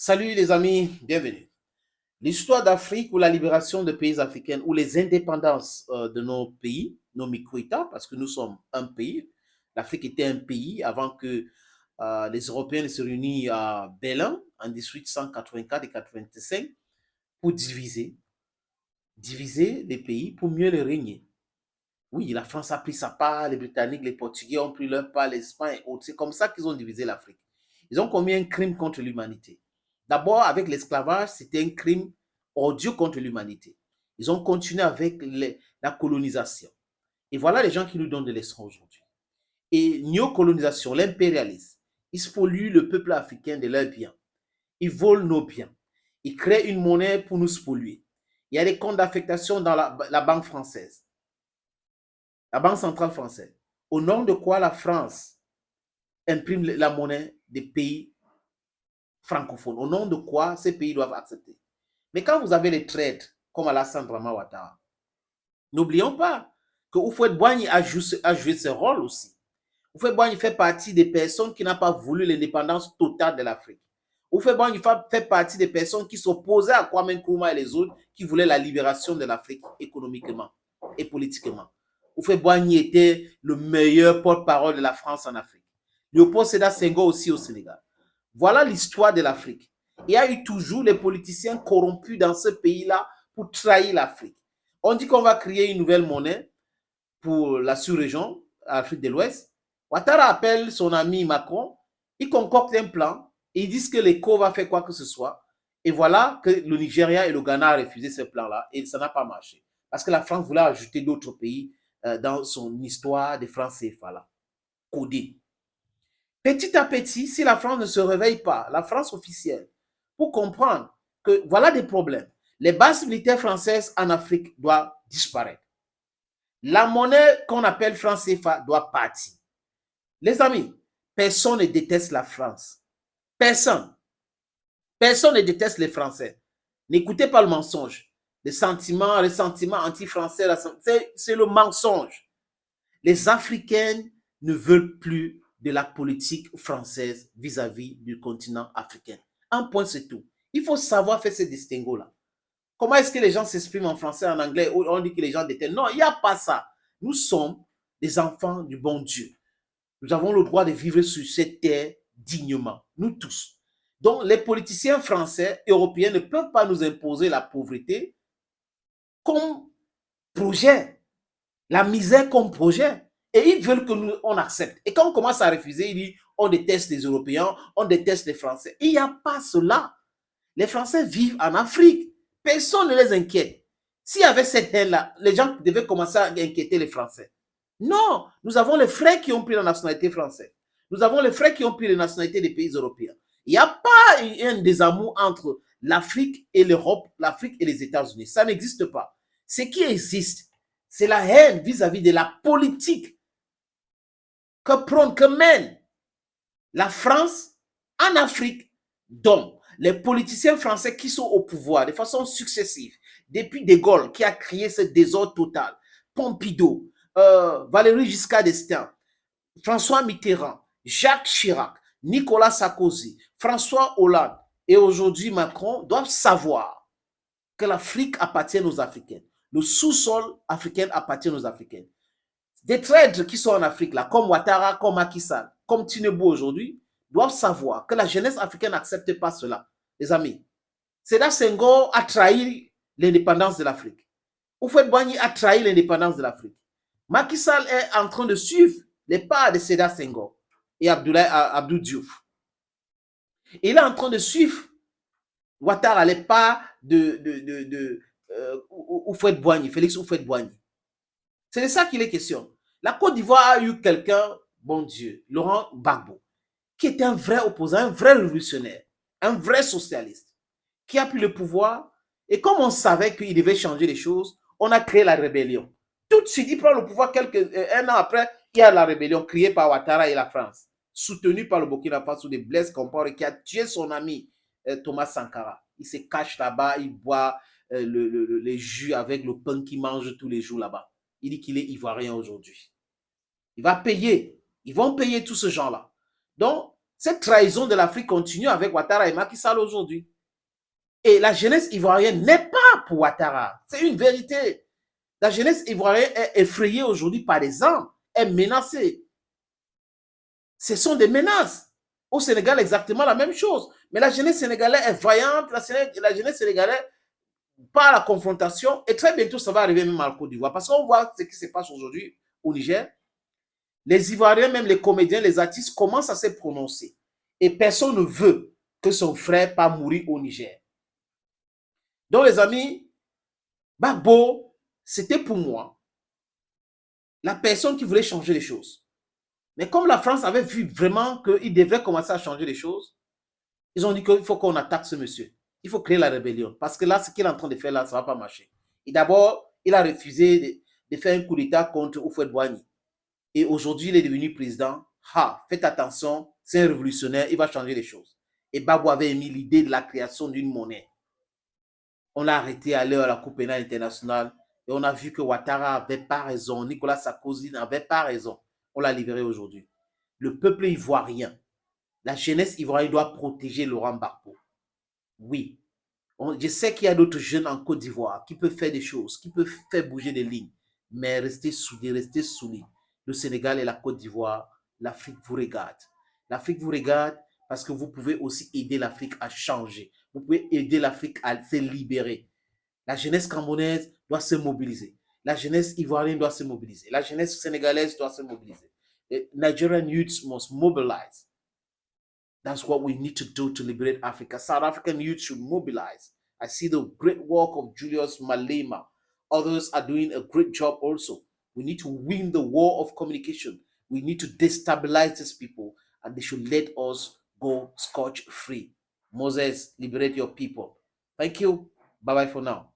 Salut les amis, bienvenue. L'histoire d'Afrique ou la libération de pays africains ou les indépendances de nos pays, nos micro-États, parce que nous sommes un pays. L'Afrique était un pays avant que les Européens ne se réunissent à Berlin en 1884 et 85 pour diviser les pays pour mieux les régner. Oui, la France a pris sa part, les Britanniques, les Portugais ont pris leur part, l'Espagne et autres. C'est comme ça qu'ils ont divisé l'Afrique. Ils ont commis un crime contre l'humanité. D'abord, avec l'esclavage, c'était un crime odieux contre l'humanité. Ils ont continué avec la colonisation. Et voilà les gens qui nous donnent de leçons aujourd'hui. Et néocolonisation, l'impérialisme, ils spolient le peuple africain de leurs biens. Ils volent nos biens. Ils créent une monnaie pour nous spolier. Il y a des comptes d'affectation dans la banque française, la Banque centrale française. Au nom de quoi la France imprime la monnaie des pays francophones? Au nom de quoi ces pays doivent accepter? Mais quand vous avez les traîtres comme Alassane Draman Ouattara, n'oublions pas que Houphouët-Boigny a joué ce rôle aussi. Houphouët-Boigny fait partie des personnes qui n'ont pas voulu l'indépendance totale de l'Afrique. Houphouët-Boigny fait partie des personnes qui s'opposaient à Kwame Nkrumah et les autres qui voulaient la libération de l'Afrique économiquement et politiquement. Houphouët-Boigny était le meilleur porte-parole de la France en Afrique. Léopold Sédar Senghor aussi au Sénégal. Voilà l'histoire de l'Afrique. Il y a eu toujours les politiciens corrompus dans ce pays-là pour trahir l'Afrique. On dit qu'on va créer une nouvelle monnaie pour la sous-région, Afrique de l'Ouest. Ouattara appelle son ami Macron, il concocte un plan, et ils disent que l'éco va faire quoi que ce soit. Et voilà que le Nigeria et le Ghana ont refusé ce plan-là, et ça n'a pas marché. Parce que la France voulait ajouter d'autres pays dans son histoire de France CFA là, codée. Petit à petit, si la France ne se réveille pas, la France officielle, pour comprendre que voilà des problèmes, les bases militaires françaises en Afrique doivent disparaître. La monnaie qu'on appelle franc CFA doit partir. Les amis, personne ne déteste la France. Personne. Personne ne déteste les Français. N'écoutez pas le mensonge. Les sentiments anti-français, c'est le mensonge. Les Africains ne veulent plus de la politique française vis-à-vis du continent africain. Un point, c'est tout. Il faut savoir faire ce distinguo-là. Comment est-ce que les gens s'expriment en français, en anglais? On dit que les gens détestent. Non, il n'y a pas ça. Nous sommes des enfants du bon Dieu. Nous avons le droit de vivre sur cette terre dignement, nous tous. Donc, les politiciens français, européens ne peuvent pas nous imposer la pauvreté comme projet, la misère comme projet. Et ils veulent que nous, on accepte. Et quand on commence à refuser, ils disent, on déteste les Européens, on déteste les Français. Il n'y a pas cela. Les Français vivent en Afrique. Personne ne les inquiète. S'il y avait cette haine-là, les gens devaient commencer à inquiéter les Français. Non, nous avons les frères qui ont pris la nationalité française. Nous avons les frères qui ont pris la nationalité des pays européens. Il n'y a pas un désamour entre l'Afrique et l'Europe, l'Afrique et les États-Unis. Ça n'existe pas. Ce qui existe, c'est la haine vis-à-vis de la politique que mène la France en Afrique. Donc, les politiciens français qui sont au pouvoir de façon successive, depuis De Gaulle qui a créé ce désordre total, Pompidou, Valéry Giscard d'Estaing, François Mitterrand, Jacques Chirac, Nicolas Sarkozy, François Hollande et aujourd'hui Macron doivent savoir que l'Afrique appartient aux Africains. Le sous-sol africain appartient aux Africains. Des traîtres qui sont en Afrique, là, comme Ouattara, comme Macky Sall, comme Tinubu aujourd'hui, doivent savoir que la jeunesse africaine n'accepte pas cela. Les amis, Sédar Senghor a trahi l'indépendance de l'Afrique. Houphouët-Boigny a trahi l'indépendance de l'Afrique. Macky Sall est en train de suivre les pas de Sédar Senghor et Abdou Diouf. Il est en train de suivre Ouattara, les pas de Houphouët-Boigny, Félix Houphouët-Boigny. C'est de ça qu'il est question. La Côte d'Ivoire a eu quelqu'un, bon Dieu, Laurent Gbagbo, qui était un vrai opposant, un vrai révolutionnaire, un vrai socialiste, qui a pris le pouvoir. Et comme on savait qu'il devait changer les choses, on a créé la rébellion. Tout de suite, il prend le pouvoir un an après, il y a la rébellion créée par Ouattara et la France, soutenue par le Burkina Faso de Blaise Compaoré, qui a tué son ami Thomas Sankara. Il se cache là-bas, il boit les jus avec le pain qu'il mange tous les jours là-bas. Il dit qu'il est ivoirien aujourd'hui. Il va payer. Ils vont payer tous ces gens-là. Donc, Cette trahison de l'Afrique continue avec Ouattara et Macky Sall aujourd'hui. Et la jeunesse ivoirienne n'est pas pour Ouattara. C'est une vérité. La jeunesse ivoirienne est effrayée aujourd'hui par les armes, est menacée. Ce sont des menaces. Au Sénégal, exactement la même chose. Mais la jeunesse sénégalaise est vaillante, la jeunesse sénégalaise, par la confrontation, et très bientôt, ça va arriver même à Côte d'Ivoire. Parce qu'on voit ce qui se passe aujourd'hui au Niger. Les Ivoiriens, même les comédiens, les artistes, commencent à se prononcer. Et personne ne veut que son frère pas mourir au Niger. Donc, les amis, Gbagbo, c'était pour moi la personne qui voulait changer les choses. Mais comme la France avait vu vraiment qu'il devrait commencer à changer les choses, ils ont dit qu'il faut qu'on attaque ce monsieur. Il faut créer la rébellion. Parce que là, ce qu'il est en train de faire là, ça ne va pas marcher. Et d'abord, il a refusé de faire un coup d'État contre Houphouët-Boigny. Et aujourd'hui, il est devenu président. Ah, faites attention, c'est un révolutionnaire, il va changer les choses. Et Gbagbo avait émis l'idée de la création d'une monnaie. On l'a arrêté à l'heure à la Cour pénale internationale et on a vu que Ouattara n'avait pas raison, Nicolas Sarkozy n'avait pas raison. On l'a libéré aujourd'hui. Le peuple ivoirien, la jeunesse ivoirienne doit protéger Laurent Gbagbo. Oui, je sais qu'il y a d'autres jeunes en Côte d'Ivoire qui peuvent faire des choses, qui peuvent faire bouger des lignes, mais restez soudés, restez solides. Le Sénégal et la Côte d'Ivoire, l'Afrique vous regarde. L'Afrique vous regarde parce que vous pouvez aussi aider l'Afrique à changer. Vous pouvez aider l'Afrique à se libérer. La jeunesse camerounaise doit se mobiliser. La jeunesse ivoirienne doit se mobiliser. La jeunesse sénégalaise doit se mobiliser. The Nigerian youths must mobilize. That's what we need to do to liberate Africa. South African youth should mobilize. I see the great work of Julius Malema. Others are doing a great job also. We need to win the war of communication. We need to destabilize these people and they should let us go scotch free. Moses, liberate your people. Thank you. Bye-bye for now.